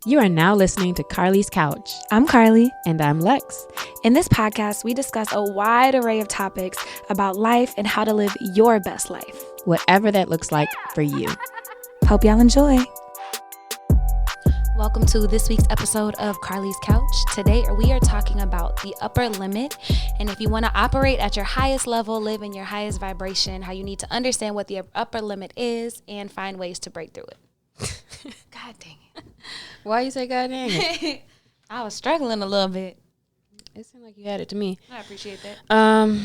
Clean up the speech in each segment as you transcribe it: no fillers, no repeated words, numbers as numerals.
You are now listening to Carly's Couch. I'm Carly. And I'm Lex. In this podcast, we discuss a wide array of topics about life and how to live your best life. Whatever that looks like for you. Hope y'all enjoy. Welcome to this week's episode of Carly's Couch. Today, we are talking about the upper limit. And if you want to operate at your highest level, live in your highest vibration, how you need to understand what the upper limit is and find ways to break through it. God dang it. Why you say God dang it? I was struggling a little bit. It seemed like you had it to me. I appreciate that.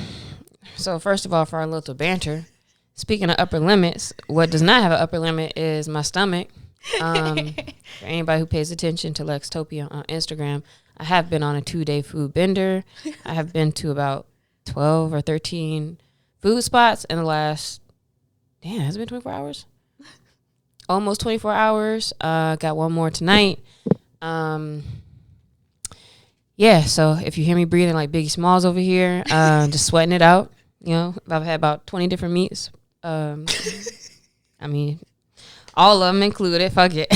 So first of all, for our little banter, speaking of upper limits, what does not have an upper limit is my stomach. For anybody who pays attention to Lextopia on Instagram, I have been on a 2-day food bender. I have been to about 12 or 13 food spots in the last, has it been 24 hours? Almost 24 hours. Got one more tonight. So if you hear me breathing like Biggie Smalls over here, just sweating it out. You know, I've had about 20 different meats. I mean, all of them included. Fuck it.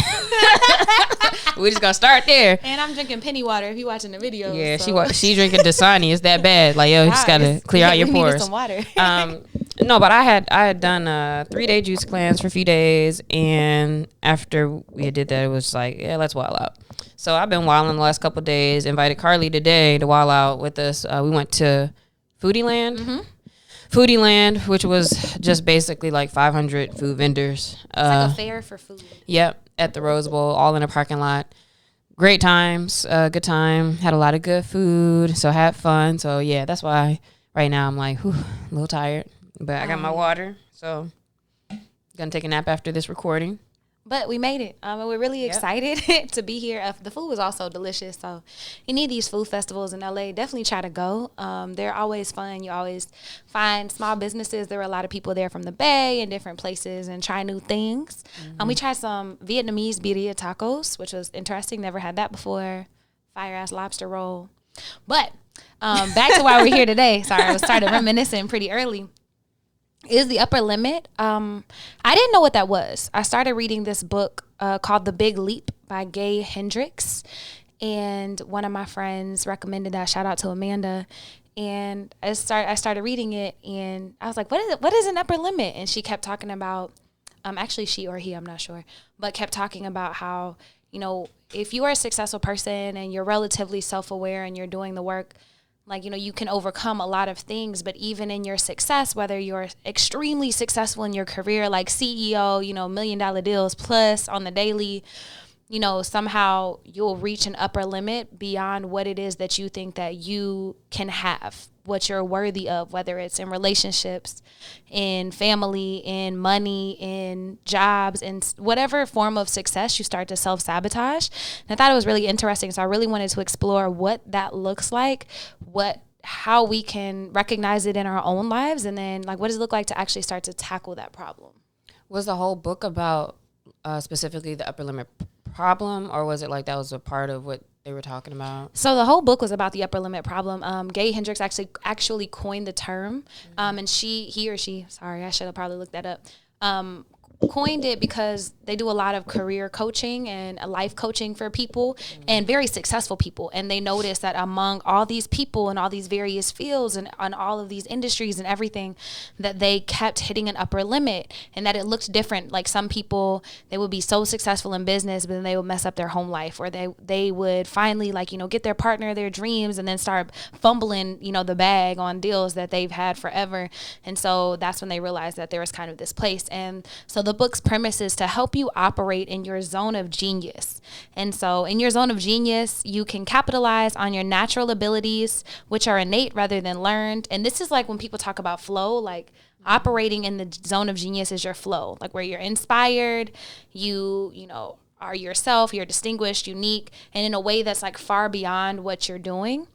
We just gonna start there. And I'm drinking penny water if you watching the video. Yeah, so. she drinking Dasani. It's that bad. Like, yo, you just gotta clear out your pores. Some water. No, but I had done a 3-day juice cleanse for a few days, and after we did that, it was like, yeah, let's wild out. So I've been wilding the last couple of days. Invited Carly today to wild out with us. We went to Foodie Land. Mm-hmm. Foodie Land, which was just basically like 500 food vendors. It's like a fair for food. Yep, at the Rose Bowl, all in a parking lot. Great times, good time. Had a lot of good food, so had fun. So yeah, that's why right now I'm like, a little tired. But I got my water, so gonna take a nap after this recording. But we made it. We're really excited to be here. The food was also delicious. So you need these food festivals in LA. Definitely try to go. They're always fun. You always find small businesses. There were a lot of people there from the Bay and different places and try new things. Mm-hmm. We tried some Vietnamese birria tacos, which was interesting. Never had that before. Fire-ass lobster roll. But back to why we're here today. Sorry, I started reminiscing pretty early. Is the upper limit. I didn't know what that was. I started reading this book called The Big Leap by Gay Hendricks. And one of my friends recommended that. Shout out to Amanda. And I started reading it, and I was like, what is an upper limit? And she kept talking about, actually she or he, I'm not sure, but kept talking about how, you know, if you are a successful person and you're relatively self-aware and you're doing the work, like, you know, you can overcome a lot of things, but even in your success, whether you're extremely successful in your career, like CEO, you know, $1 million deals plus on the daily, you know, somehow you'll reach an upper limit beyond what it is that you think that you can have, what you're worthy of, whether it's in relationships, in family, in money, in jobs, in whatever form of success you start to self-sabotage. And I thought it was really interesting. So I really wanted to explore what that looks like, how we can recognize it in our own lives, and then like what does it look like to actually start to tackle that problem. Was the whole book about specifically the upper limit problem, or was it like that was a part of what they were talking about? So the whole book was about the upper limit problem. Gay Hendricks actually coined the term, and he or she, sorry, I should have probably looked that up, coined it because they do a lot of career coaching and life coaching for people and very successful people. And they noticed that among all these people in all these various fields and on all of these industries and everything, that they kept hitting an upper limit and that it looked different. Like some people, they would be so successful in business, but then they would mess up their home life, or they would finally, like, you know, get their partner, their dreams, and then start fumbling, you know, the bag on deals that they've had forever. And so that's when they realized that there was kind of this place. And so the book's premise is to help you operate in your zone of genius. And so in your zone of genius, you can capitalize on your natural abilities, which are innate rather than learned. And this is like when people talk about flow, like operating in the zone of genius is your flow, like where you're inspired, you know, are yourself, you're distinguished, unique, and in a way that's like far beyond what you're doing.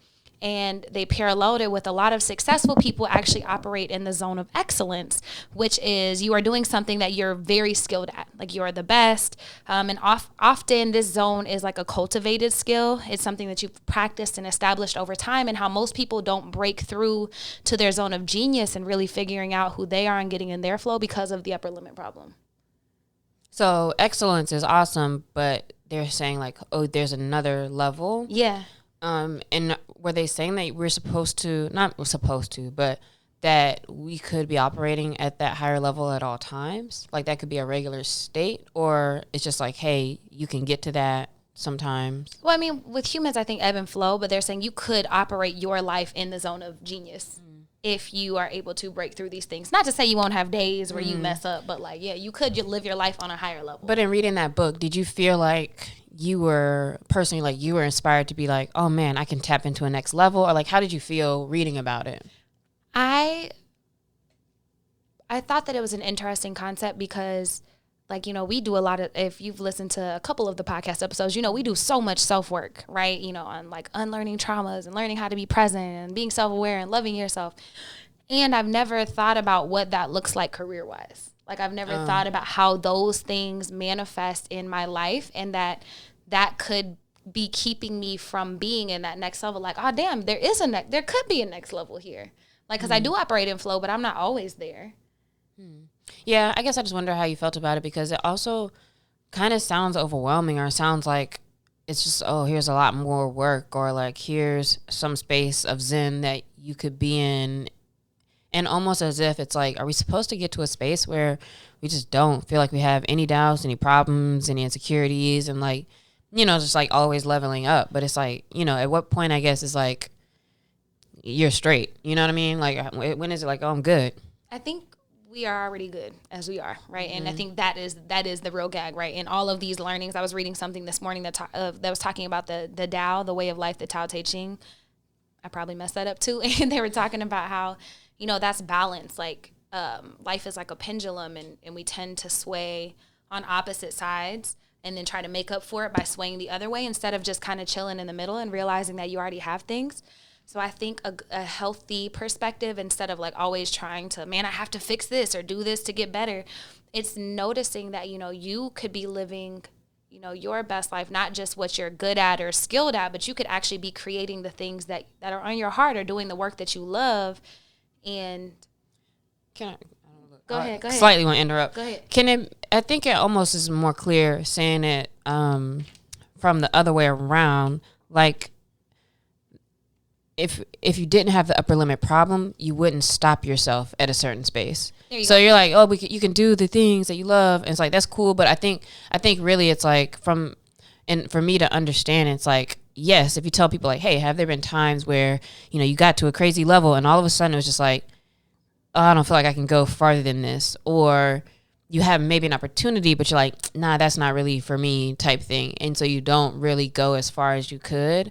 And they paralleled it with a lot of successful people actually operate in the zone of excellence, which is you are doing something that you're very skilled at, like you are the best. And often this zone is like a cultivated skill. It's something that you've practiced and established over time, and how most people don't break through to their zone of genius and really figuring out who they are and getting in their flow because of the upper limit problem. So excellence is awesome, but they're saying like, oh, there's another level. Yeah. And were they saying that we're supposed to, not we're supposed to, but that we could be operating at that higher level at all times? Like that could be a regular state, or it's just like, hey, you can get to that sometimes. Well, I mean, with humans, I think ebb and flow, but they're saying you could operate your life in the zone of genius if you are able to break through these things. Not to say you won't have days where you mess up, but like, yeah, you could live your life on a higher level. But in reading that book, did you feel like you were personally, like you were inspired to be like, oh man, I can tap into a next level? Or like, how did you feel reading about it? I thought that it was an interesting concept because, like, you know, we do a lot of, if you've listened to a couple of the podcast episodes, you know, we do so much self-work, right? You know, on like unlearning traumas and learning how to be present and being self-aware and loving yourself. And I've never thought about what that looks like career-wise. Like, I've never thought about how those things manifest in my life, and that could be keeping me from being in that next level. Like, oh, damn, there could be a next level here. Like, because I do operate in flow, but I'm not always there. Yeah, I guess I just wonder how you felt about it, because it also kind of sounds overwhelming, or sounds like it's just, oh, here's a lot more work, or like here's some space of zen that you could be in. And almost as if it's like, are we supposed to get to a space where we just don't feel like we have any doubts, any problems, any insecurities, and like, you know, just like always leveling up? But it's like, you know, at what point, I guess, is like, you're straight. You know what I mean? Like, when is it like, oh, I'm good? I think we are already good as we are, right? And I think that is the real gag, right? In all of these learnings, I was reading something this morning that was talking about the Tao, the way of life, the Tao Te Ching. I probably messed that up too. And they were talking about how, you know, that's balance. Like, life is like a pendulum, and we tend to sway on opposite sides and then try to make up for it by swaying the other way, instead of just kind of chilling in the middle and realizing that you already have things. So I think a healthy perspective, instead of like always trying to, man, I have to fix this or do this to get better, it's noticing that, you know, you could be living, you know, your best life, not just what you're good at or skilled at, but you could actually be creating the things that are on your heart, or doing the work that you love. And Can I? Go ahead. Slightly want to interrupt. Go ahead. I think it almost is more clear saying it from the other way around. Like, if you didn't have the upper limit problem, you wouldn't stop yourself at a certain space. You're like, oh, you can do the things that you love, and it's like, that's cool. But I think really it's like, and for me to understand, it's like, yes, if you tell people like, hey, have there been times where, you know, you got to a crazy level and all of a sudden it was just like, oh, I don't feel like I can go farther than this, or you have maybe an opportunity, but you're like, nah, that's not really for me, type thing, and so you don't really go as far as you could.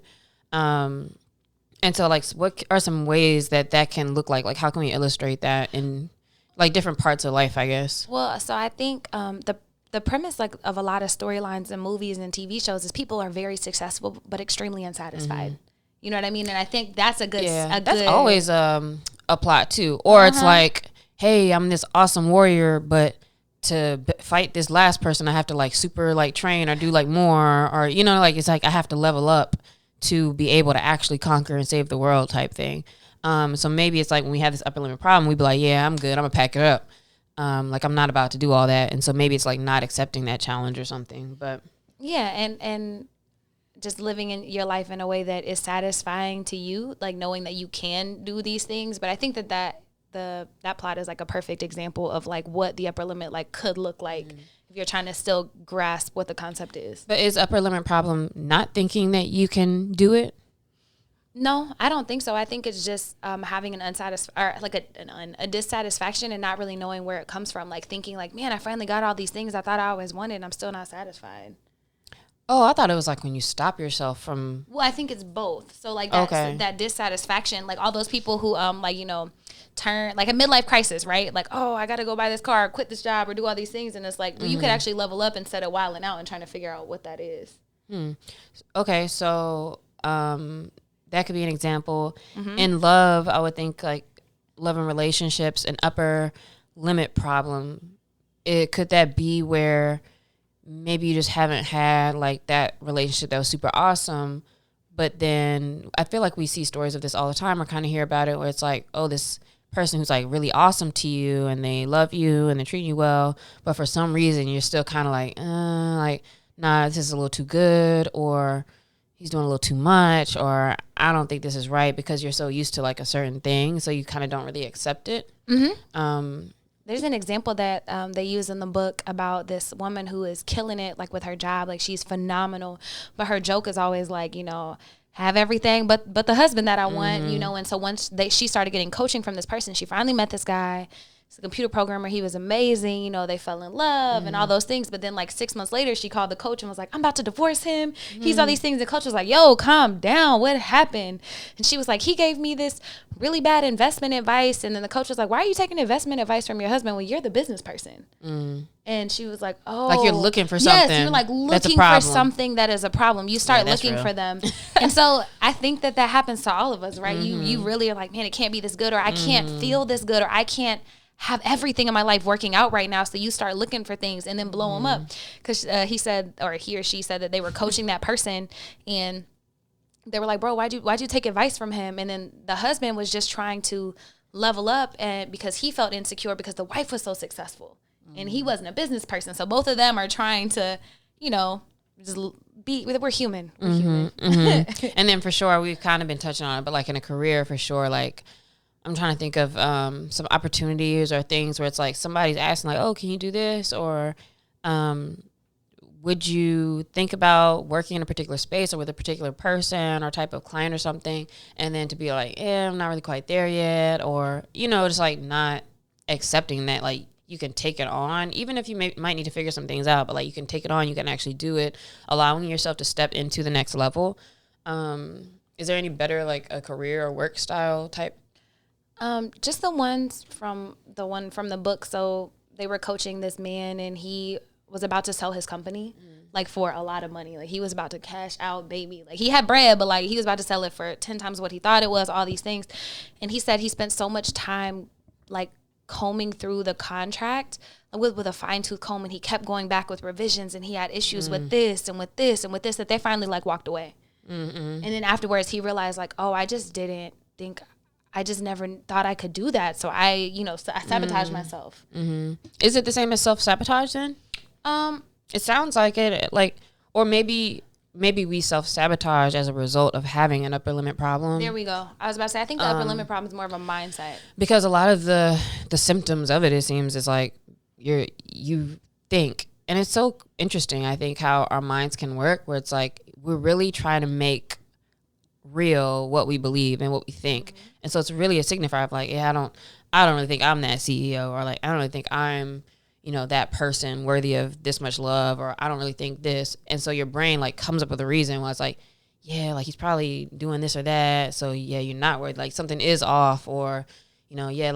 And so, like, what are some ways that can look like? Like, how can we illustrate that in, like, different parts of life, I guess? Well, so I think the premise, like, of a lot of storylines and movies and TV shows is people are very successful but extremely unsatisfied. You know what I mean? And I think that's a good. Yeah, that's always a plot too. Or it's like, hey, I'm this awesome warrior, but to fight this last person, I have to like super like train or do like more, or, you know, like, it's like I have to level up to be able to actually conquer and save the world, type thing. So maybe it's like, when we have this upper limit problem, we'd be like, yeah, I'm good, I'm gonna pack it up. Like, I'm not about to do all that. And so maybe it's like not accepting that challenge or something. But yeah, and just living in your life in a way that is satisfying to you, like knowing that you can do these things. But I think that plot is like a perfect example of like what the upper limit like could look like if you're trying to still grasp what the concept is. But is upper limit problem not thinking that you can do it? No, I don't think so. I think it's just having an a dissatisfaction and not really knowing where it comes from. Like thinking like, man, I finally got all these things I thought I always wanted, and I'm still not satisfied. Oh, I thought it was like when you stop yourself from. Well, I think it's both. So like that dissatisfaction, like all those people who like, you know, turn like a midlife crisis, right? Like, oh, I got to go buy this car, quit this job, or do all these things, and it's like, well, you could actually level up instead of wilding out and trying to figure out what that is. Okay, so that could be an example. In love, I would think like love and relationships, an upper limit problem. Could that be where maybe you just haven't had like that relationship that was super awesome, but then I feel like we see stories of this all the time, or kind of hear about it, where it's like, oh, this person who's like really awesome to you and they love you and they're treating you well, but for some reason you're still kind of like, nah, this is a little too good, or he's doing a little too much, or I don't think this is right, because you're so used to like a certain thing, so you kind of don't really accept it. There's an example that they use in the book about this woman who is killing it, like with her job, like she's phenomenal, but her joke is always like, have everything but the husband that I want, and so once she started getting coaching from this person, she finally met this guy. He's a computer programmer. He was amazing. They fell in love and all those things. But then like 6 months later, she called the coach and was like, I'm about to divorce him. He's all these things. The coach was like, yo, calm down. What happened? And she was like, he gave me this really bad investment advice. And then the coach was like, why are you taking investment advice from your husband when you're the business person? And she was like, oh. Like you're looking for something. Yes, you're like looking for something that is a problem. You start looking for them. And so I think that happens to all of us, right? You really are like, man, it can't be this good, or I can't feel this good, or I can't have everything in my life working out right now. So you start looking for things and then blow them up. Because he said, or he or she said, that they were coaching that person and they were like, bro, why'd you take advice from him? And then the husband was just trying to level up, and because he felt insecure because the wife was so successful and he wasn't a business person. So both of them are trying to, just we're human. We're human. And then for sure, we've kind of been touching on it, but like in a career, for sure, like I'm trying to think of some opportunities or things where it's like somebody's asking like, oh, can you do this? Or would you think about working in a particular space or with a particular person or type of client or something? And then to be like, I'm not really quite there yet. Or, just like not accepting that like you can take it on, even if you might need to figure some things out, but like you can take it on, you can actually do it, allowing yourself to step into the next level. Is there any better like a career or work style type? Just the one from the book. So they were coaching this man and he was about to sell his company like for a lot of money. Like he was about to cash out, baby. Like he had bread, but like he was about to sell it for 10 times what he thought it was, all these things. And he said he spent so much time like combing through the contract with a fine-tooth comb, and he kept going back with revisions, and he had issues with this and with this and with this, that they finally like walked away. And then afterwards he realized like, oh, I just never thought I could do that. So I sabotaged myself. Is it the same as self-sabotage then? It sounds like it, like, or maybe we self-sabotage as a result of having an upper limit problem. There we go. I was about to say, I think the upper limit problem is more of a mindset. Because a lot of the symptoms of it seems, is like you think, and it's so interesting, I think, how our minds can work, where it's like we're really trying to make real what we believe and what we think. And so it's really a signifier of like, I don't really think I'm that CEO, or like I don't really think I'm that person worthy of this much love, or I don't really think this. And so your brain like comes up with a reason why it's like, yeah, like he's probably doing this or that, so yeah, you're not worried, like something is off, or yeah,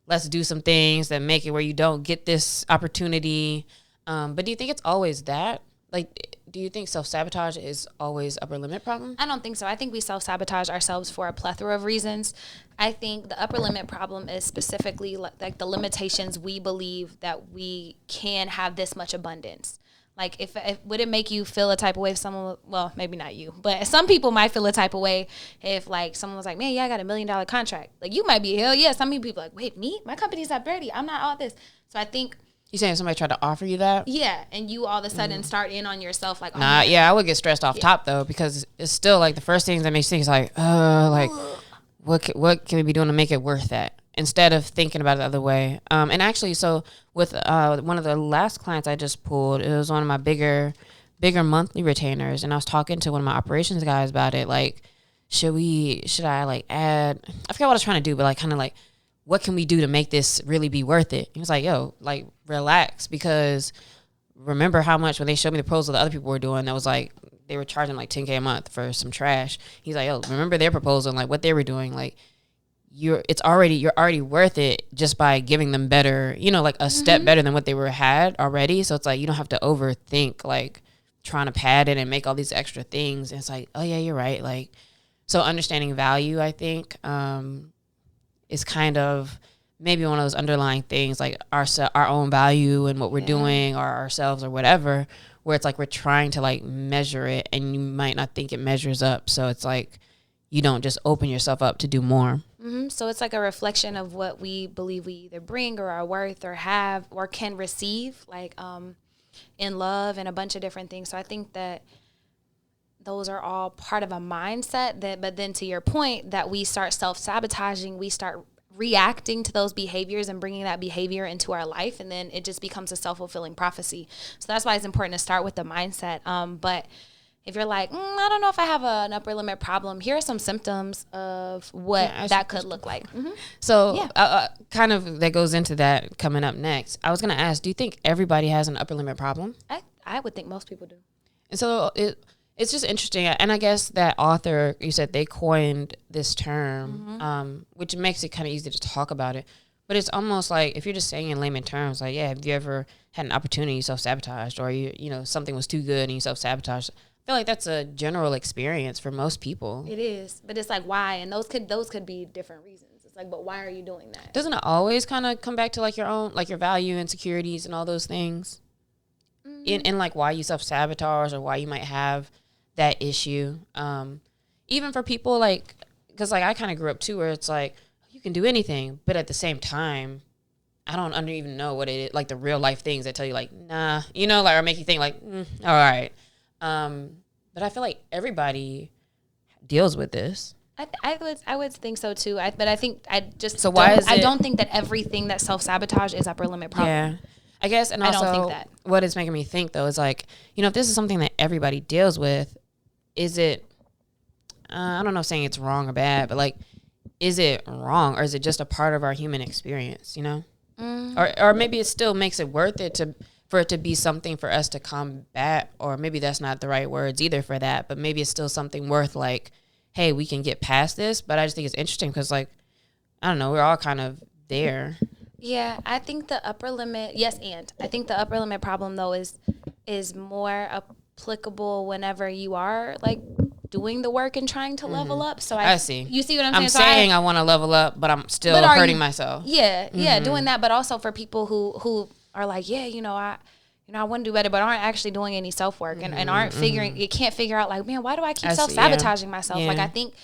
let's do some things that make it where you don't get this opportunity. But do you think it's always that? Like, do you think self-sabotage is always upper limit problem? I don't think so. I think we self-sabotage ourselves for a plethora of reasons. I think the upper limit problem is specifically like the limitations we believe that we can have this much abundance. Like, if would it make you feel a type of way if someone, well, maybe not you, but some people might feel a type of way if like someone was like, man, yeah, I got $1 million contract. Like you might be, hell yeah. Some people are like, wait, me? My company's at 30. I'm not all this. So I think. You saying somebody tried to offer you that? Yeah, and you all of a sudden start in on yourself like, oh, nah, yeah, I would get stressed off top though, because it's still like the first things that makes you think is like, what can we be doing to make it worth that? Instead of thinking about it the other way. And actually, so with one of the last clients I just pulled, it was one of my bigger monthly retainers, and I was talking to one of my operations guys about it. Like, should I like add? I forgot what I was trying to do, but like kind of like, what can we do to make this really be worth it? He was like, yo, like relax, because remember how much when they showed me the proposal that other people were doing, that was like they were charging like $10K a month for some trash. He's like, yo, remember their proposal and like what they were doing, like. You're already worth it just by giving them better, like a step better than what they had already. So it's like you don't have to overthink like trying to pad it and make all these extra things. And it's like, oh yeah, you're right. Like, so understanding value, I think, is kind of maybe one of those underlying things, like our own value and what we're doing, or ourselves or whatever, where it's like we're trying to like measure it and you might not think it measures up. So it's like you don't just open yourself up to do more. So it's like a reflection of what we believe we either bring or are worth or have or can receive, like in love and a bunch of different things. So I think that those are all part of a mindset that, but then to your point, that we start self-sabotaging, we start reacting to those behaviors and bringing that behavior into our life, and then it just becomes a self-fulfilling prophecy. So that's why it's important to start with the mindset. But if you're like, I don't know if I have an upper limit problem, here are some symptoms of what that could look like. So kind of that goes into that coming up next. I was going to ask, do you think everybody has an upper limit problem? I would think most people do. And so it's just interesting. And I guess that author, you said they coined this term, which makes it kind of easy to talk about it. But it's almost like if you're just saying in layman terms, like, have you ever had an opportunity you self-sabotaged, or you know something was too good and you self-sabotaged? I feel like that's a general experience for most people. It is, but it's like why, and those could be different reasons. It's like, but why are you doing that? Doesn't it always kind of come back to like your own, like your value, insecurities, and all those things, in like why you self-sabotage or why you might have that issue? Even for people like, because like I kind of grew up too, where it's like you can do anything, but at the same time, I don't even know what it is, like the real life things that tell you like, nah, you know, like, or make you think like, all right. But I feel like everybody deals with this. I would think so too. But I think I don't think that everything that self-sabotage is upper limit problem. Yeah, I guess, and also I don't think that. What it's making me think though is like, you know, if this is something that everybody deals with, is it? I don't know if saying it's wrong or bad, but like, is it wrong or is it just a part of our human experience? You know, or maybe it still makes it worth it for it to be something for us to combat, or maybe that's not the right words either for that, but maybe it's still something worth like, hey, we can get past this. But I just think it's interesting because like, I don't know, we're all kind of there. Yeah, I think the upper limit, I think the upper limit problem though is more applicable whenever you are like doing the work and trying to level up. So I see. You see what I'm saying? I'm saying I want to level up, but I'm still hurting myself. Yeah, doing that, but also for people who are like, I want to do better, but aren't actually doing any self-work and aren't figuring, you can't figure out like, man, why do I keep self-sabotaging myself? Like, I think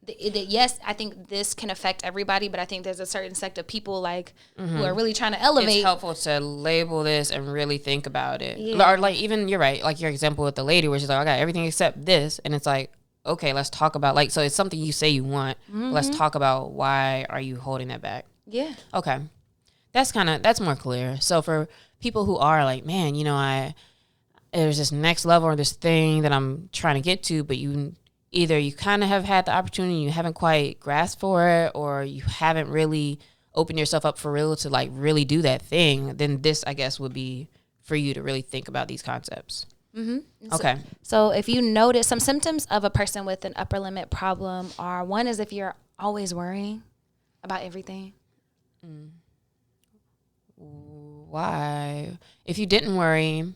I think this can affect everybody, but I think there's a certain sect of people like who are really trying to elevate. It's helpful to label this and really think about it. Yeah. Or like, even you're right, like your example with the lady where she's like, I got everything except this. And it's like, okay, let's talk about like, so it's something you say you want. Let's talk about why are you holding that back? Yeah. Okay. That's more clear. So for people who are like, man, you know, there's this next level or this thing that I'm trying to get to, but you kind of have had the opportunity, you haven't quite grasped for it, or you haven't really opened yourself up for real to like really do that thing, then this, I guess, would be for you to really think about these concepts. Okay. So if you notice some symptoms of a person with an upper limit problem are, one is if you're always worrying about everything. Why? If you didn't worry,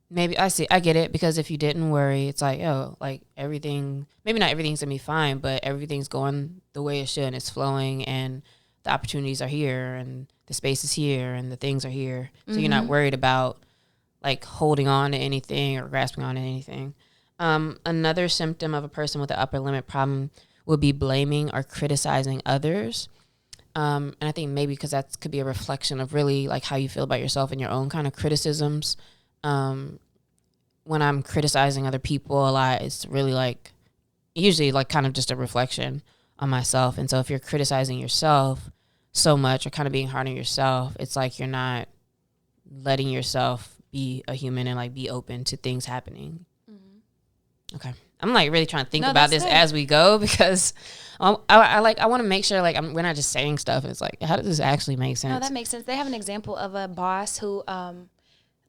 maybe I get it, because if you didn't worry, it's like, like everything, maybe not everything's gonna be fine, but everything's going the way it should, and it's flowing, and the opportunities are here, and the space is here, and the things are here. So you're not worried about like holding on to anything or grasping on to anything. Another symptom of a person with an upper limit problem would be blaming or criticizing others. And I think maybe because that could be a reflection of really like how you feel about yourself and your own kind of criticisms. When I'm criticizing other people a lot, it's really like usually like kind of just a reflection on myself. And so if you're criticizing yourself so much or kind of being hard on yourself, it's like you're not letting yourself be a human and like be open to things happening. Okay. I'm like really trying to think about this as we go, because I want to make sure like we're not just saying stuff. It's like, how does this actually make sense? No, that makes sense. They have an example of a boss who,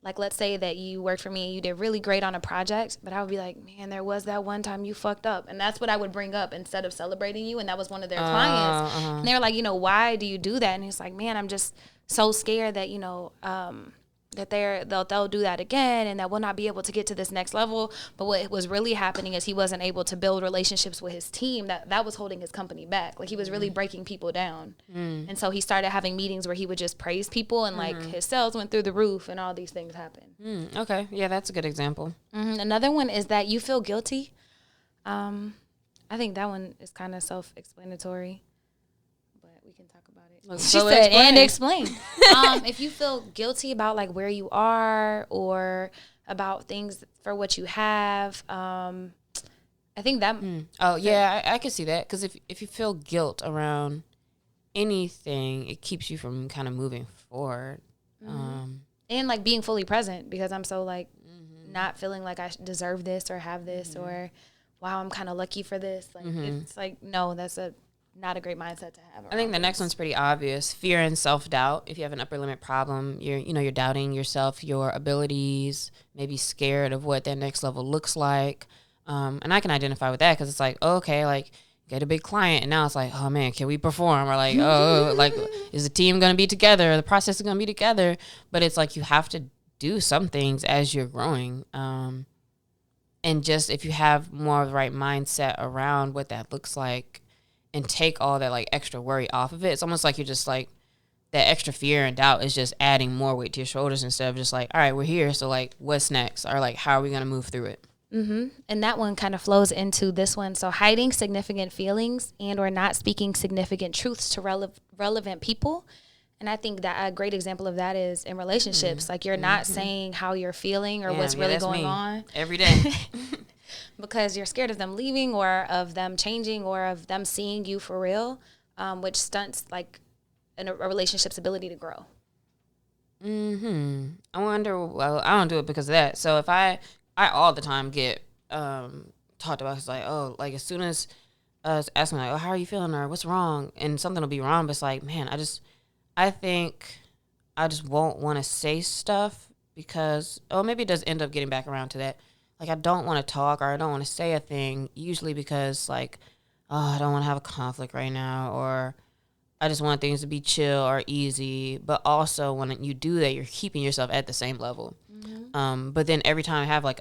like, let's say that you worked for me and you did really great on a project, but I would be like, man, there was that one time you fucked up. And that's what I would bring up instead of celebrating you. And that was one of their clients. And they were like, why do you do that? And he's like, man, I'm just so scared that, that they'll do that again and that we'll not be able to get to this next level. But what was really happening is he wasn't able to build relationships with his team. That was holding his company back. Like, he was really breaking people down. And so he started having meetings where he would just praise people, and like his sales went through the roof and all these things happened. Okay. Yeah, that's a good example. Another one is that you feel guilty. I think that one is kind of self-explanatory. can talk about it. So she said, and explain. If you feel guilty about like where you are or about things for what you have, I think that. Oh yeah, I can see that, because if you feel guilt around anything, it keeps you from kind of moving forward. And like being fully present, because I'm so like not feeling like I deserve this or have this or wow, I'm kind of lucky for this. Like it's like, no, that's not a great mindset to have. I think the next one's pretty obvious. Fear and self-doubt. If you have an upper limit problem, you're doubting yourself, your abilities, maybe scared of what that next level looks like. And I can identify with that, because it's like, oh, okay, like get a big client, and now it's like, oh man, can we perform? Or like, oh, like is the team going to be together? The process is going to be together? But it's like you have to do some things as you're growing. And just if you have more of the right mindset around what that looks like and take all that like extra worry off of it, it's almost like you're just like, that extra fear and doubt is just adding more weight to your shoulders instead of just like, all right, we're here, so like what's next? Or like, how are we going to move through it? And that one kind of flows into this one. So hiding significant feelings and or not speaking significant truths to relevant people. And I think that a great example of that is in relationships. Like you're not saying how you're feeling or what's really going on. Every day. Because you're scared of them leaving or of them changing or of them seeing you for real, which stunts like a relationship's ability to grow. I wonder, well, I don't do it because of that. So if I all the time get talked about, it's like, oh, like as soon as ask me like, oh, how are you feeling, or what's wrong, and something will be wrong, but it's like, man, I think I just won't want to say stuff because, oh, maybe it does end up getting back around to that. Like I don't want to talk, or I don't want to say a thing, usually because like, oh, I don't want to have a conflict right now, or I just want things to be chill or easy. But also when you do that, you're keeping yourself at the same level. But then every time I have like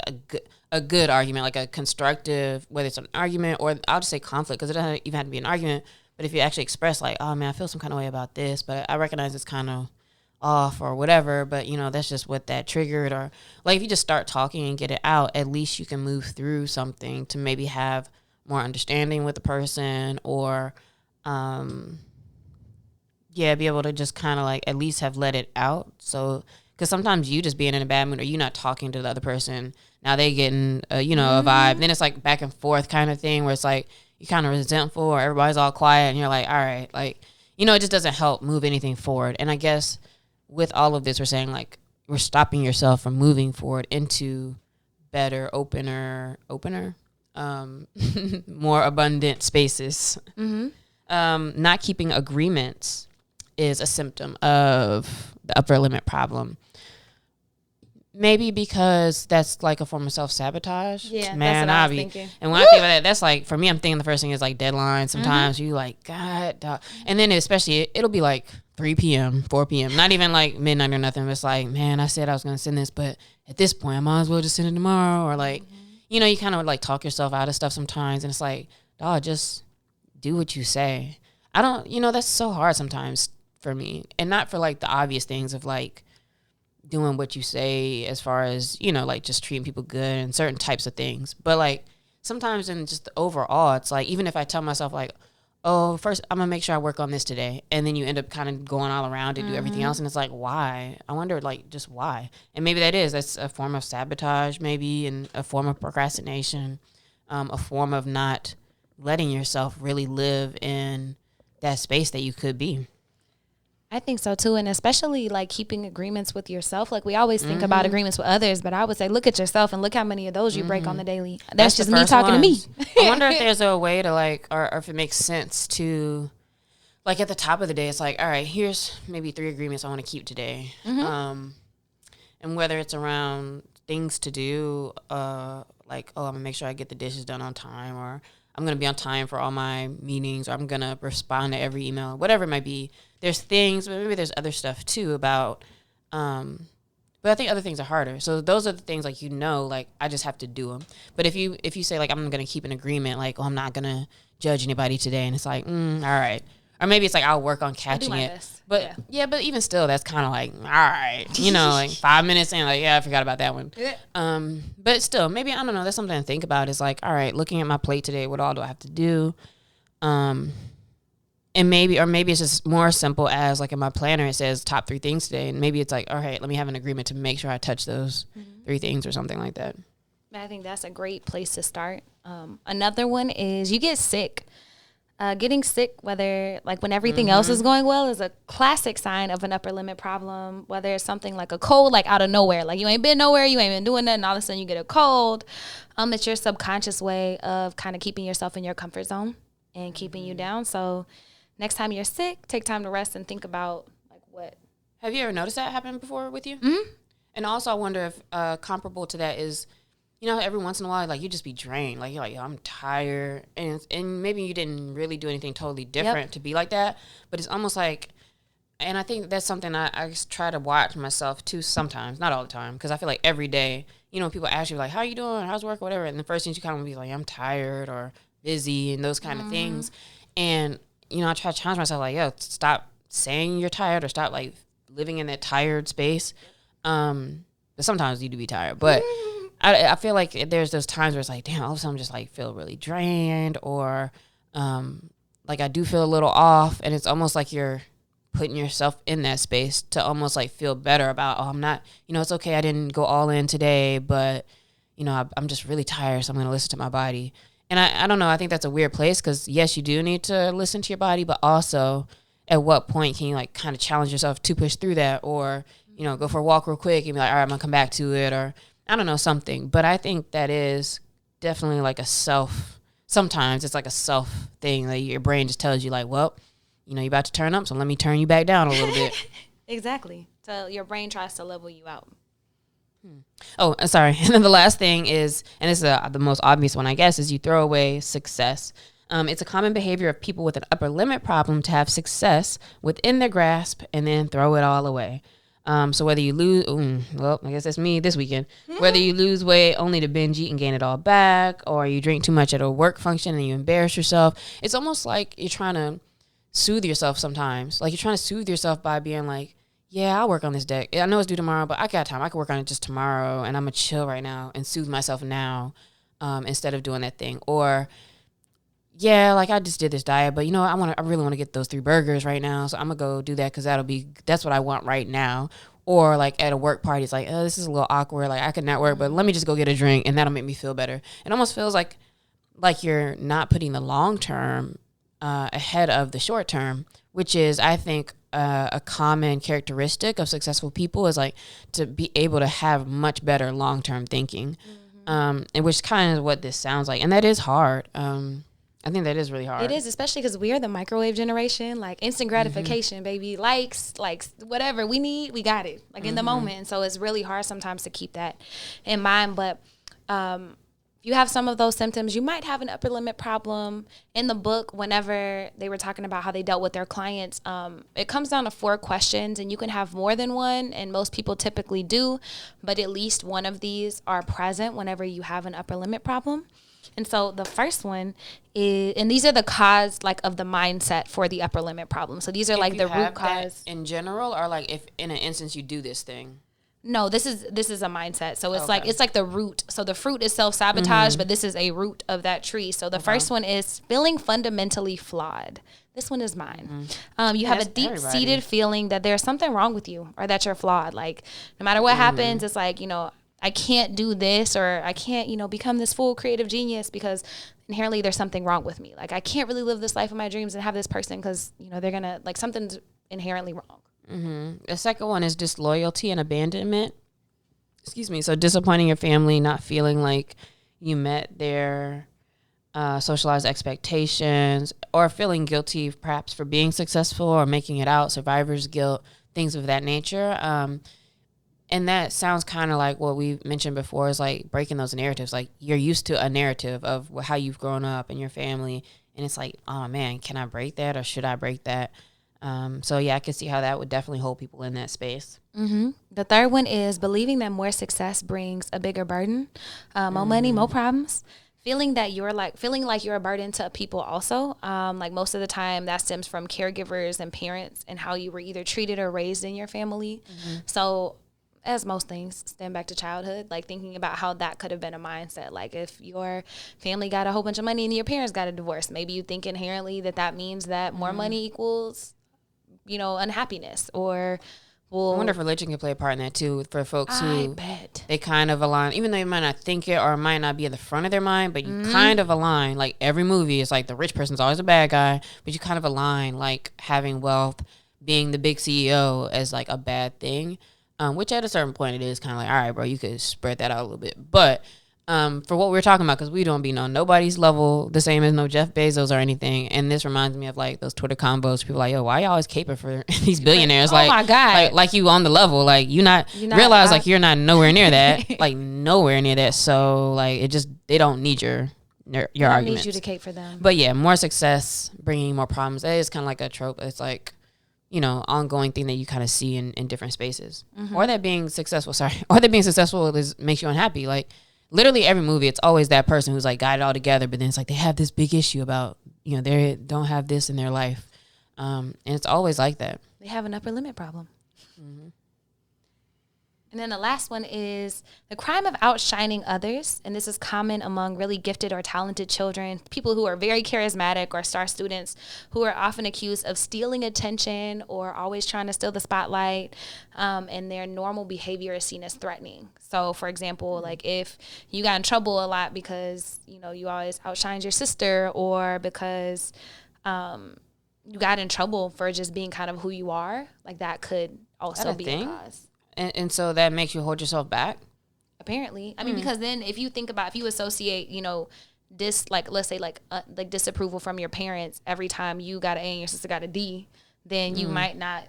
a good argument, like a constructive, whether it's an argument or I'll just say conflict, because it doesn't even have to be an argument. But if you actually express like, oh man, I feel some kind of way about this, but I recognize it's kind of off or whatever, but you know, that's just what that triggered. Or like if you just start talking and get it out, at least you can move through something to maybe have more understanding with the person, or be able to just kind of like at least have let it out. So because sometimes you just being in a bad mood or you not talking to the other person, now they getting a vibe, then it's like back and forth kind of thing where it's like you're kind of resentful or everybody's all quiet and you're like, all right, like, it just doesn't help move anything forward. And I guess with all of this, we're saying like we're stopping yourself from moving forward into better, opener, more abundant spaces. Not keeping agreements is a symptom of the upper limit problem. Maybe because that's like a form of self-sabotage. Yeah, man, that's what I was thinking. And when I think about that, that's like, for me, I'm thinking the first thing is like deadlines. Sometimes you like, God, dog. And then especially, it'll be like 3 p.m., 4 p.m., not even like midnight or nothing. It's like, man, I said I was going to send this, but at this point, I might as well just send it tomorrow. Or like, you kind of like talk yourself out of stuff sometimes. And it's like, dog, just do what you say. I don't, that's so hard sometimes for me. And not for like the obvious things of like doing what you say as far as, like just treating people good and certain types of things. But like sometimes in just the overall, it's like, even if I tell myself like, oh, first I'm gonna make sure I work on this today, and then you end up kind of going all around and do everything else, and it's like, why? I wonder like just why. And maybe that's a form of sabotage, maybe, and a form of procrastination, a form of not letting yourself really live in that space that you could be. I think so too, and especially like keeping agreements with yourself. Like we always think about agreements with others, but I would say look at yourself and look how many of those you break on the daily. That's just me talking to me. I wonder if there's a way to like, or if it makes sense to, like at the top of the day, it's like, all right, here's maybe 3 agreements I want to keep today, and whether it's around things to do, like, oh, I'm gonna make sure I get the dishes done on time, or I'm going to be on time for all my meetings, or I'm going to respond to every email, whatever it might be. There's things, but maybe there's other stuff too about, but I think other things are harder. So those are the things like, like I just have to do them. But if you say like, I'm going to keep an agreement, like, oh, I'm not going to judge anybody today. And it's like, all right. Or maybe it's like, I'll work on catching it. Best. But but even still, that's kind of like, all right, like 5 minutes in, like, yeah, I forgot about that one. Yeah. But still, maybe, I don't know, that's something to think about is like, all right, looking at my plate today, what all do I have to do? And maybe it's just more simple as like in my planner, it says top 3 things today. And maybe it's like, all right, let me have an agreement to make sure I touch those 3 things or something like that. I think that's a great place to start. Another one is you get sick. Getting sick, whether like when everything else is going well, is a classic sign of an upper limit problem. Whether it's something like a cold, like out of nowhere, like you ain't been nowhere, you ain't been doing nothing, all of a sudden you get a cold. It's your subconscious way of kind of keeping yourself in your comfort zone and keeping you down. So next time you're sick, take time to rest and think about like what. Have you ever noticed that happen before with you? Mm-hmm. And also I wonder if comparable to that is, you know, every once in a while, like, you just be drained. Like, you're like, I'm tired. And maybe you didn't really do anything totally different to be like that. But it's almost like, and I think that's something I try to watch myself, too, sometimes. Not all the time. Because I feel like every day, you know, people ask you, like, how you doing? How's work? Whatever. And the first thing you kind of be like, I'm tired or busy and those kind of things. And, you know, I try to challenge myself, like, yo, stop saying you're tired or stop, like, living in that tired space. But sometimes you do be tired. But I feel like there's those times where it's like, damn, all of a sudden I'm just like feel really drained or like I do feel a little off. And it's almost like you're putting yourself in that space to almost like feel better about, oh, I'm not, you know, it's okay. I didn't go all in today, but, you know, I'm just really tired. So I'm going to listen to my body. And I don't know. I think that's a weird place because, yes, you do need to listen to your body, but also at what point can you like kind of challenge yourself to push through that or, you know, go for a walk real quick and be like, all right, I'm going to come back to it or I don't know, something. But I think that is definitely like a sometimes it's like a self thing. Like your brain just tells you like, well, you know, you're about to turn up, so let me turn you back down a little bit. Exactly. So your brain tries to level you out. Oh, sorry. And then the last thing is, and this is the most obvious one, I guess, is you throw away success. It's a common behavior of people with an upper limit problem to have success within their grasp and then throw it all away. So whether you lose, well, I guess that's me this weekend. Whether you lose weight only to binge eat and gain it all back, or you drink too much at a work function and you embarrass yourself, it's almost like you're trying to soothe yourself sometimes. Like you're trying to soothe yourself by being like, yeah, I'll work on this deck. I know it's due tomorrow, but I got time. I can work on it just tomorrow, and I'm going to chill right now and soothe myself now instead of doing that thing. Or, yeah, like I just did this diet, but you know, I really want to get those 3 burgers right now, so I'm gonna go do that because that's what I want right now. Or like at a work party, it's like, oh, this is a little awkward. Like I could not work, but let me just go get a drink, and that'll make me feel better. It almost feels like you're not putting the long term ahead of the short term, which is, I think, a common characteristic of successful people is like to be able to have much better long term thinking, and which kind of what this sounds like, and that is hard. I think that is really hard. It is, especially because we are the microwave generation, like instant gratification, baby, likes, whatever we got it, like in the moment. And so it's really hard sometimes to keep that in mind. But if you have some of those symptoms, you might have an upper limit problem. In the book, whenever they were talking about how they dealt with their clients, it comes down to 4 questions, and you can have more than one, and most people typically do, but at least one of these are present whenever you have an upper limit problem. And so the first one is, and these are the cause like of the mindset for the upper limit problem. So these are like the root cause in general, or like if in an instance you do this thing. No, this is a mindset. So it's like the root. So the fruit is self-sabotage, but this is a root of that tree. So the first one is feeling fundamentally flawed. This one is mine. You have a deep-seated feeling that there's something wrong with you or that you're flawed. Like no matter what happens, it's like, you know, I can't do this or I can't, you know, become this full creative genius because inherently there's something wrong with me. Like I can't really live this life of my dreams and have this person because, you know, they're going to like something's inherently wrong. The second one is disloyalty and abandonment. Excuse me. So disappointing your family, not feeling like you met their socialized expectations, or feeling guilty perhaps for being successful or making it out, survivor's guilt, things of that nature. And that sounds kind of like what we mentioned before, is like breaking those narratives. Like you're used to a narrative of how you've grown up and your family. And it's like, oh man, can I break that or should I break that? So yeah, I can see how that would definitely hold people in that space. The third one is believing that more success brings a bigger burden, more money, more problems. Feeling like you're a burden to people also. Like most of the time that stems from caregivers and parents and how you were either treated or raised in your family. So as most things, stem back to childhood, like thinking about how that could have been a mindset. Like if your family got a whole bunch of money and your parents got a divorce, maybe you think inherently that means that more money equals, unhappiness, or I wonder if religion can play a part in that too for folks who they kind of align, even though you might not think it or it might not be at the front of their mind, but you kind of align. Like every movie is like the rich person's always a bad guy, but you kind of align like having wealth, being the big CEO as like a bad thing, which at a certain point it is kind of like, all right, bro, you could spread that out a little bit. But for what we're talking about, because we don't be on nobody's level the same as no Jeff Bezos or anything. And this reminds me of like those Twitter combos. People like, yo, why you always caping for these billionaires? Oh my God. Like you on the level. Like you're not realize like you're not nowhere near that. Like nowhere near that. So like they don't need your arguments. Need you to cape for them. But yeah, more success, bringing more problems. That is kind of like a trope. It's like, ongoing thing that you kind of see in different spaces. Or that being successful makes you unhappy. Like, literally every movie, it's always that person who's like got it all together, but then it's like they have this big issue about, they don't have this in their life. And it's always like that. They have an upper limit problem. Mm-hmm. And then the last one is the crime of outshining others. And this is common among really gifted or talented children, people who are very charismatic or star students who are often accused of stealing attention or always trying to steal the spotlight. And their normal behavior is seen as threatening. So, for example, like if you got in trouble a lot because, you always outshined your sister, or because you got in trouble for just being kind of who you are, like that could also be a cause. And so that makes you hold yourself back? Apparently. I mean, because then if you think about, if you associate, let's say like disapproval from your parents every time you got an A and your sister got a D, then you might not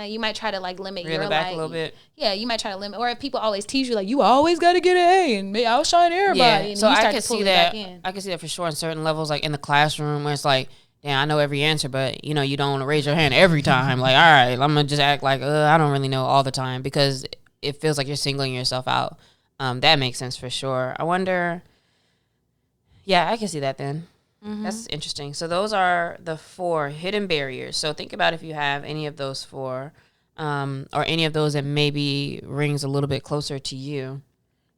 you might try to limit your back a little bit. Yeah, you might try to limit. Or if people always tease you, like, you always got to get an A and outshine everybody. Yeah. And so I can see that. I can see that for sure in certain levels, like in the classroom where it's like, yeah, I know every answer, but, you don't want to raise your hand every time. Like, all right, I'm going to just act like, I don't really know all the time, because it feels like you're singling yourself out. That makes sense for sure. I wonder, yeah, I can see that then. Mm-hmm. That's interesting. So those are the 4 hidden barriers. So think about if you have any of those 4 or any of those that maybe rings a little bit closer to you.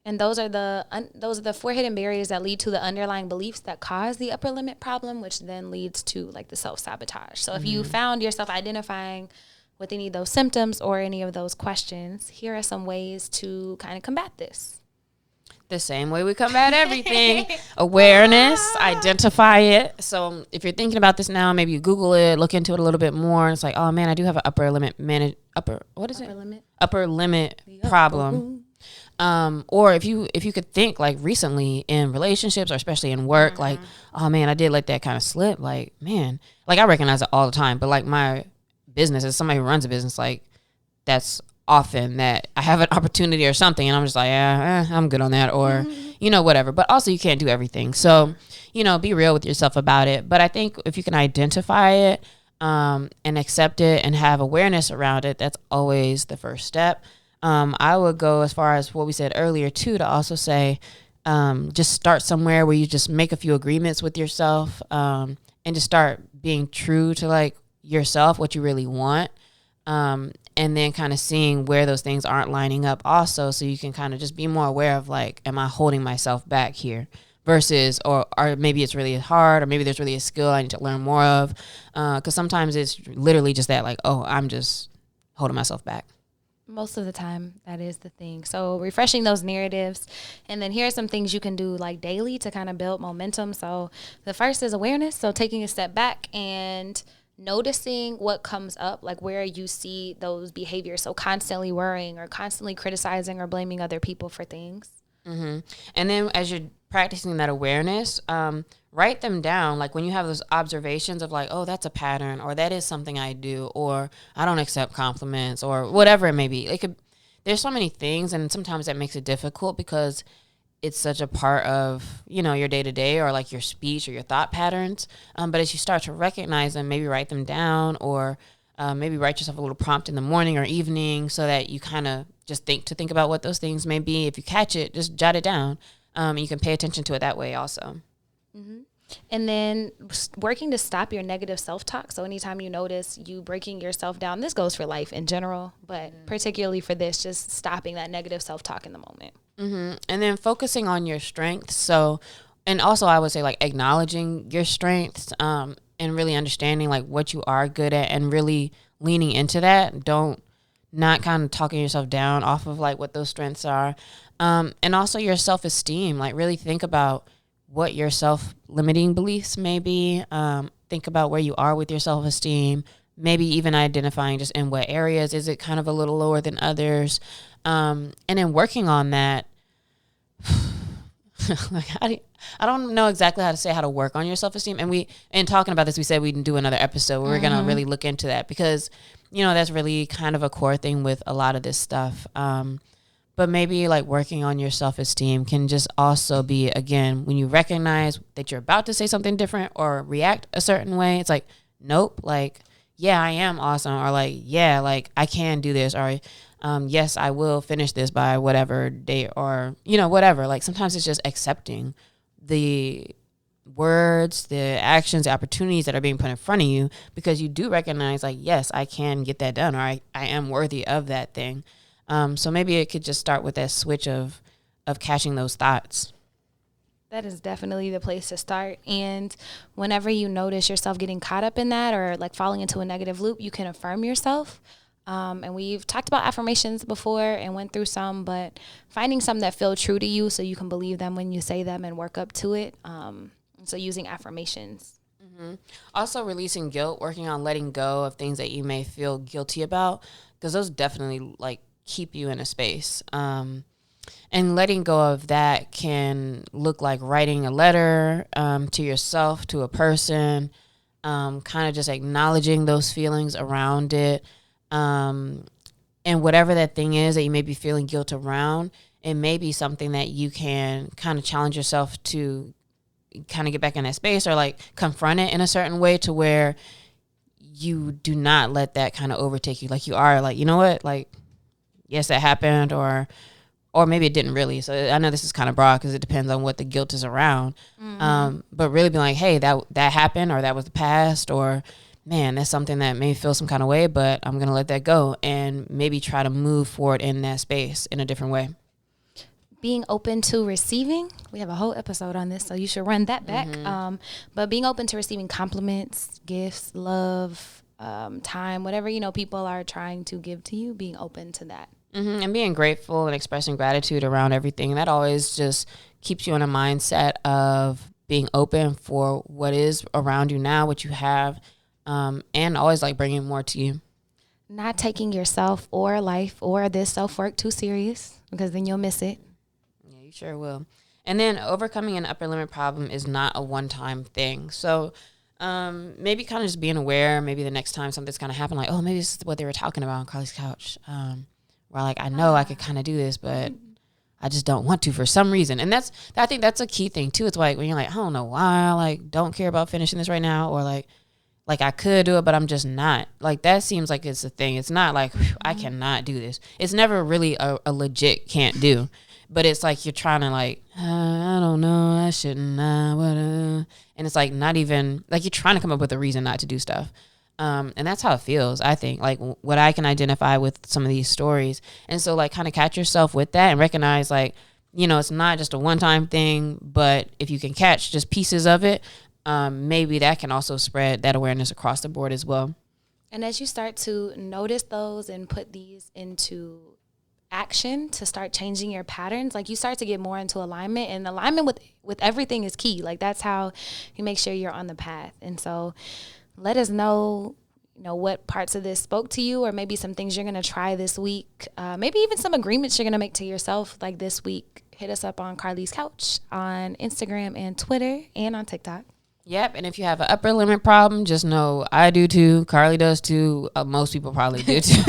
And those are the 4 hidden barriers that lead to the underlying beliefs that cause the upper limit problem, which then leads to the self-sabotage. So if you found yourself identifying with any of those symptoms or any of those questions, here are some ways to kind of combat this. The same way we combat everything. Awareness, identify it. So if you're thinking about this now, maybe you Google it, look into it a little bit more. It's like, oh man, I do have an upper limit problem. Or if you could think like recently in relationships or especially in work, like, oh man, I did let that kind of slip. Like, man, like I recognize it all the time, but like my business, as somebody who runs a business, like that's often that I have an opportunity or something and I'm just like, I'm good on that, or, whatever. But also you can't do everything. So, be real with yourself about it. But I think if you can identify it, and accept it and have awareness around it, that's always the first step. I would go as far as what we said earlier too, to also say, just start somewhere where you just make a few agreements with yourself, and just start being true to like yourself, what you really want. And then kind of seeing where those things aren't lining up also, so you can kind of just be more aware of like, am I holding myself back here? Versus, or maybe it's really hard, or maybe there's really a skill I need to learn more of. Because sometimes it's literally just that, like, oh, I'm just holding myself back. Most of the time, that is the thing. So refreshing those narratives. And then here are some things you can do like daily to kind of build momentum. So the first is awareness. So taking a step back and noticing what comes up, like where you see those behaviors. So constantly worrying or constantly criticizing or blaming other people for things. Mm-hmm. And then as you're practicing that awareness, write them down. Like when you have those observations of like, oh, that's a pattern, or that is something I do, or I don't accept compliments, or whatever it may be. There's so many things, and sometimes that makes it difficult because it's such a part of, your day to day, or like your speech or your thought patterns. But as you start to recognize them, maybe write them down, or maybe write yourself a little prompt in the morning or evening, so that you kind of just think about what those things may be. If you catch it, just jot it down. And you can pay attention to it that way also. Mm-hmm. And then working to stop your negative self-talk. So anytime you notice you breaking yourself down, this goes for life in general, but particularly for this, just stopping that negative self-talk in the moment. Mm-hmm. And then focusing on your strengths. So, and also I would say like acknowledging your strengths, and really understanding like what you are good at and really leaning into that. Don't not kind of talking yourself down off of like what those strengths are. And also your self-esteem, like really think about what your self-limiting beliefs may be. Think about where you are with your self-esteem, maybe even identifying just in what areas is it kind of a little lower than others. And then working on that. Like I don't know exactly how to say how to work on your self-esteem. And in talking about this, we said we'd do another episode where we're going to really look into that because, that's really kind of a core thing with a lot of this stuff. But maybe like working on your self-esteem can just also be, again, when you recognize that you're about to say something different or react a certain way, it's like, nope, like, yeah, I am awesome. Or like, yeah, like I can do this. Or yes, I will finish this by whatever date or, whatever. Like sometimes it's just accepting the words, the actions, the opportunities that are being put in front of you because you do recognize like, yes, I can get that done or I am worthy of that thing. So maybe it could just start with that switch of catching those thoughts. That is definitely the place to start. And whenever you notice yourself getting caught up in that or like falling into a negative loop, you can affirm yourself. And we've talked about affirmations before and went through some, but finding some that feel true to you so you can believe them when you say them and work up to it. So using affirmations. Mm-hmm. Also releasing guilt, working on letting go of things that you may feel guilty about, because those definitely like keep you in a space. And letting go of that can look like writing a letter to yourself, to a person, kind of just acknowledging those feelings around it. And whatever that thing is that you may be feeling guilt around, it may be something that you can kind of challenge yourself to kind of get back in that space or like confront it in a certain way to where you do not let that kind of overtake you. Like you are like, you know what, like, yes, that happened or maybe it didn't really. So I know this is kind of broad because it depends on what the guilt is around. Mm-hmm. But really being like, hey, that happened or that was the past or man, that's something that may feel some kind of way, but I'm going to let that go and maybe try to move forward in that space in a different way. Being open to receiving. We have a whole episode on this, so you should run that back. Mm-hmm. But being open to receiving compliments, gifts, love, time, whatever, people are trying to give to you, being open to that. Mm-hmm. And being grateful and expressing gratitude around everything. That always just keeps you in a mindset of being open for what is around you now, what you have, and always like bringing more to you. Not taking yourself or life or this self-work too serious because then you'll miss it. Yeah, you sure will. And then overcoming an upper limit problem is not a one-time thing. So maybe kind of just being aware, maybe the next time something's kind of happened, like, oh, maybe this is what they were talking about on Carly's couch. Where like, I know I could kind of do this, but I just don't want to for some reason. And I think that's a key thing too. It's like when you're like, I don't know why I like don't care about finishing this right now, or like I could do it, but I'm just not. Like that seems like it's a thing. It's not like I cannot do this. It's never really a legit can't do. But it's like you're trying to like, I don't know, I shouldn't, and it's like not even, like you're trying to come up with a reason not to do stuff. And that's how it feels, I think, like what I can identify with some of these stories. And so like kind of catch yourself with that and recognize like, it's not just a one-time thing, but if you can catch just pieces of it, maybe that can also spread that awareness across the board as well. And as you start to notice those and put these into action to start changing your patterns, like you start to get more into alignment, and alignment with everything is key. Like that's how you make sure you're on the path. And so let us know, what parts of this spoke to you, or maybe some things you're going to try this week. Maybe even some agreements you're going to make to yourself like this week. Hit us up on Carly's Couch on Instagram and Twitter and on TikTok. Yep, and if you have an upper limit problem, just know I do too. Carly does too. Most people probably do too.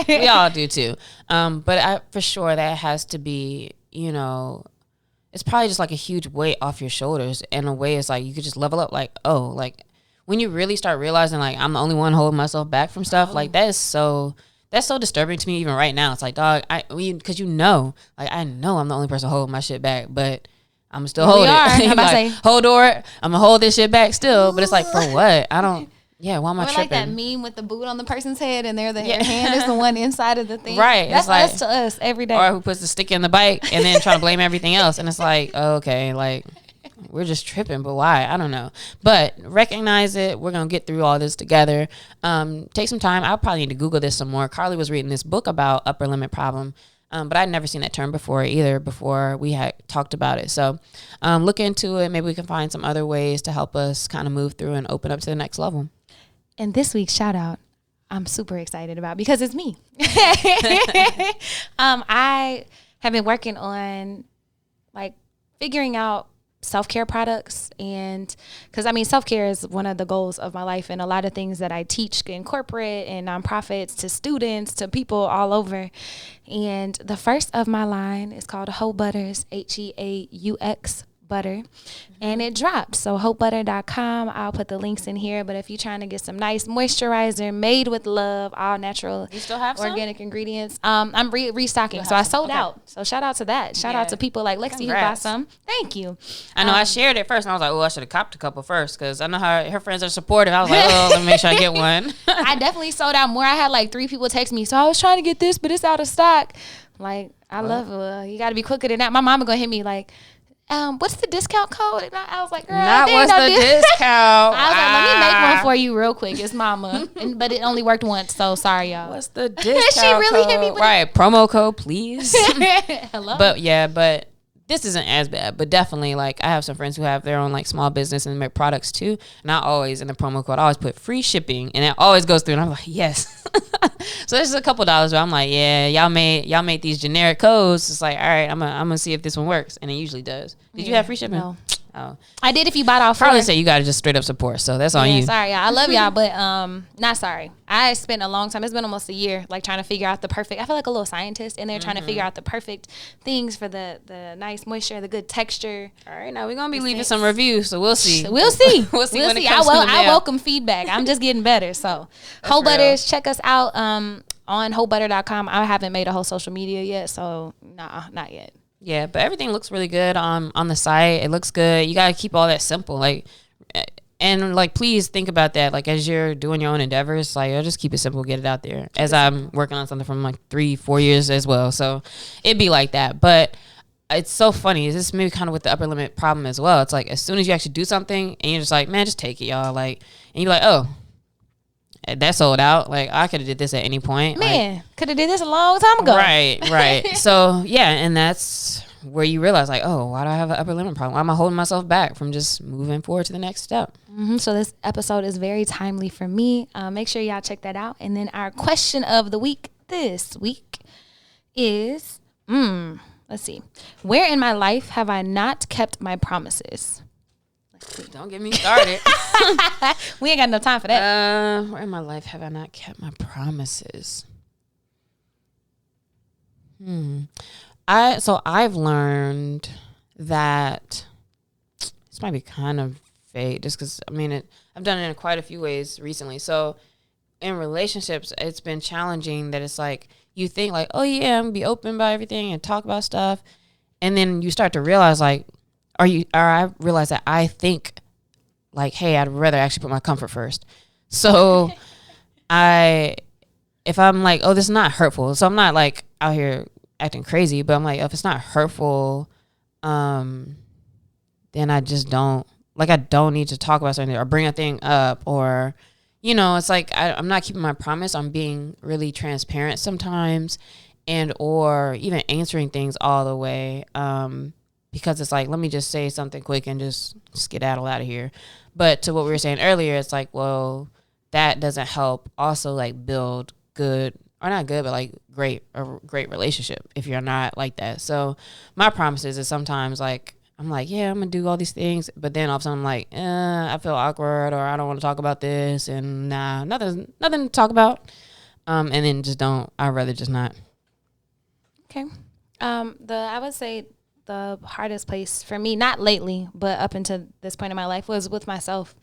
We all do too. But for sure that has to be, it's probably just like a huge weight off your shoulders. In a way, it's like you could just level up. Like, oh, like when you really start realizing like I'm the only one holding myself back from stuff, like that's so disturbing to me even right now. It's like, dog, because like I know I'm the only person holding my shit back, but I'm still hold it. I'm about like, to say, hold door. I'm gonna hold this shit back still. But it's like, for what? I don't. Yeah, why am I tripping? Like that meme with the boot on the person's head and their hand is the one inside of the thing. Right. That's it's like, us to us every day. Or who puts the stick in the bike and then try to blame everything else. And it's like, okay, like, we're just tripping, but why? I don't know. But recognize it. We're going to get through all this together. Take some time. I'll probably need to Google this some more. Carly was reading this book about upper limit problem. But I'd never seen that term before either, before we had talked about it. So look into it. Maybe we can find some other ways to help us kind of move through and open up to the next level. And this week's shout out, I'm super excited about because it's me. I have been working on like figuring out self-care products, and because self-care is one of the goals of my life, and a lot of things that I teach in corporate and nonprofits to students to people all over. And the first of my line is called Hoe Butters, HEAUX butter, and it dropped. So hopebutter.com. I'll put the links in here. But if you're trying to get some nice moisturizer made with love, all natural, you still have organic ingredients, I'm restocking. So I sold out. So shout out to that. Shout out to people like Lexi who bought some. Thank you. I know I shared it first, and I was like, oh, I should have copped a couple first because I know how her friends are supportive. I was like, oh, let me make sure I get one. I definitely sold out more. I had like 3 people text me. So I was trying to get this, but it's out of stock. Like, I love it. You got to be quicker than that. My mama gonna hit me like, what's the discount code? And I was like, girl, not what's the discount. I was like, let me make one for you real quick. It's mama. But it only worked once, so sorry, y'all. What's the discount She really code? hit me with right, promo code, please. Hello? But this isn't as bad. But definitely, like, I have some friends who have their own, like, small business and make products, too. And I always, in the promo code, I always put free shipping. And it always goes through. And I'm like, yes. So there's a couple dollars where I'm like, yeah, y'all made these generic codes. It's like, all right, I'm gonna see if this one works. And it usually does. Did you have free shipping? No. Oh. I did if you bought off. Probably say you got to just straight up support. So that's on you. Sorry, y'all. I love y'all, but not sorry. I spent a long time. It's been almost a year, like trying to figure out the perfect. I feel like a little scientist in there trying to figure out the perfect things for the nice moisture, the good texture. All right, now we're gonna be leaving some reviews, so we'll see. We'll see. We'll see. When it I comes to the mail. welcome feedback. I'm just getting better. So, Hoe Butters, check us out on hopebutter.com. I haven't made a whole social media yet, so nah, not yet. Yeah, but everything looks really good on the site. It looks good. You got to keep all that simple. Like, and like, please think about that. Like, as you're doing your own endeavors, like, I'll just keep it simple, get it out there. As I'm working on something from like 3-4 years as well. So it'd be like that. But it's so funny. This is maybe kind of with the upper limit problem as well. It's like, as soon as you actually do something and you're just like, man, just take it, y'all. Like, and you're like, oh, that sold out. Like, I could have did this at any point. Man, could have did this a long time ago. Right. So, yeah, and that's where you realize, like, oh, why do I have an upper limit problem? Why am I holding myself back from just moving forward to the next step? So this episode is very timely for me. Make sure y'all check that out. And then our question of the week this week is, let's see. Where in my life have I not kept my promises? Don't get me started. We ain't got enough time for that. Where in my life have I not kept my promises? I've learned that this might be kind of vague, just because I've done it in quite a few ways recently. So in relationships, it's been challenging that it's like you think like, oh yeah, I'm gonna be open about everything and talk about stuff, and then you start to realize like, I realize that I think like, hey, I'd rather actually put my comfort first. So if I'm like, oh, this is not hurtful. So I'm not like out here acting crazy, but I'm like, if it's not hurtful, then I just don't need to talk about something or bring a thing up, or, it's like, I'm not keeping my promise. I'm being really transparent sometimes, and, or even answering things all the way. Because it's like, let me just say something quick and just skedaddle out of here. But to what we were saying earlier, it's like, well, that doesn't help also like build good, or not good, but like a great relationship if you're not like that. So my promises is sometimes like, I'm like, yeah, I'm going to do all these things. But then all of a sudden I'm like, I feel awkward, or I don't want to talk about this. And nah, nothing to talk about. And then I'd rather just not. Okay. I would say the hardest place for me, not lately, but up until this point in my life, was with myself.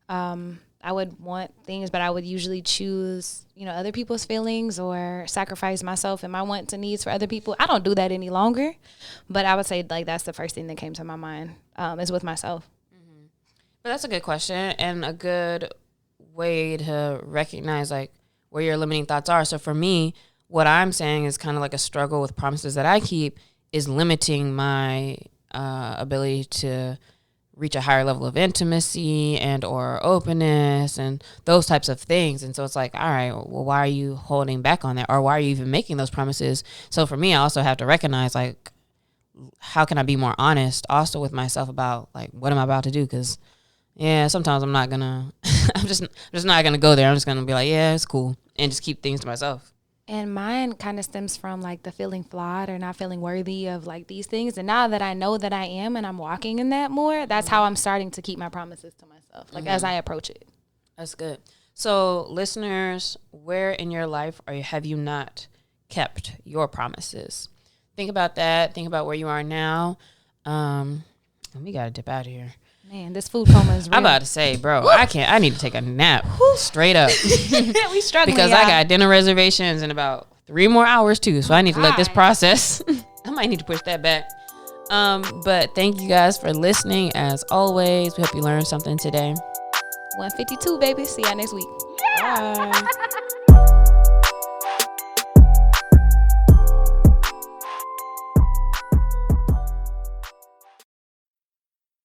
I I would want things, but I would usually choose, other people's feelings or sacrifice myself and my wants and needs for other people. I don't do that any longer, but I would say like that's the first thing that came to my mind is with myself. Mm-hmm. But that's a good question and a good way to recognize like where your limiting thoughts are. So for me, what I'm saying is kind of like a struggle with promises that I keep is limiting my ability to reach a higher level of intimacy and or openness and those types of things. And so it's like, all right, well, why are you holding back on that? Or why are you even making those promises? So for me, I also have to recognize like, how can I be more honest also with myself about like, what am I about to do? Because sometimes I'm not gonna, I'm just not gonna go there. I'm just gonna be like, yeah, it's cool. And just keep things to myself. And mine kind of stems from like the feeling flawed or not feeling worthy of like these things. And now that I know that I am and I'm walking in that more, that's how I'm starting to keep my promises to myself, like as I approach it. That's good. So listeners, where in your life have you not kept your promises? Think about that. Think about where you are now. We got to dip out of here. Man, this food coma is real. I'm about to say, bro, I need to take a nap. Straight up. We struggling, because I got dinner reservations in about 3 more hours too. So I need to let this process. I might need to push that back. But thank you guys for listening. As always, we hope you learned something today. 152, baby. See y'all next week. Bye.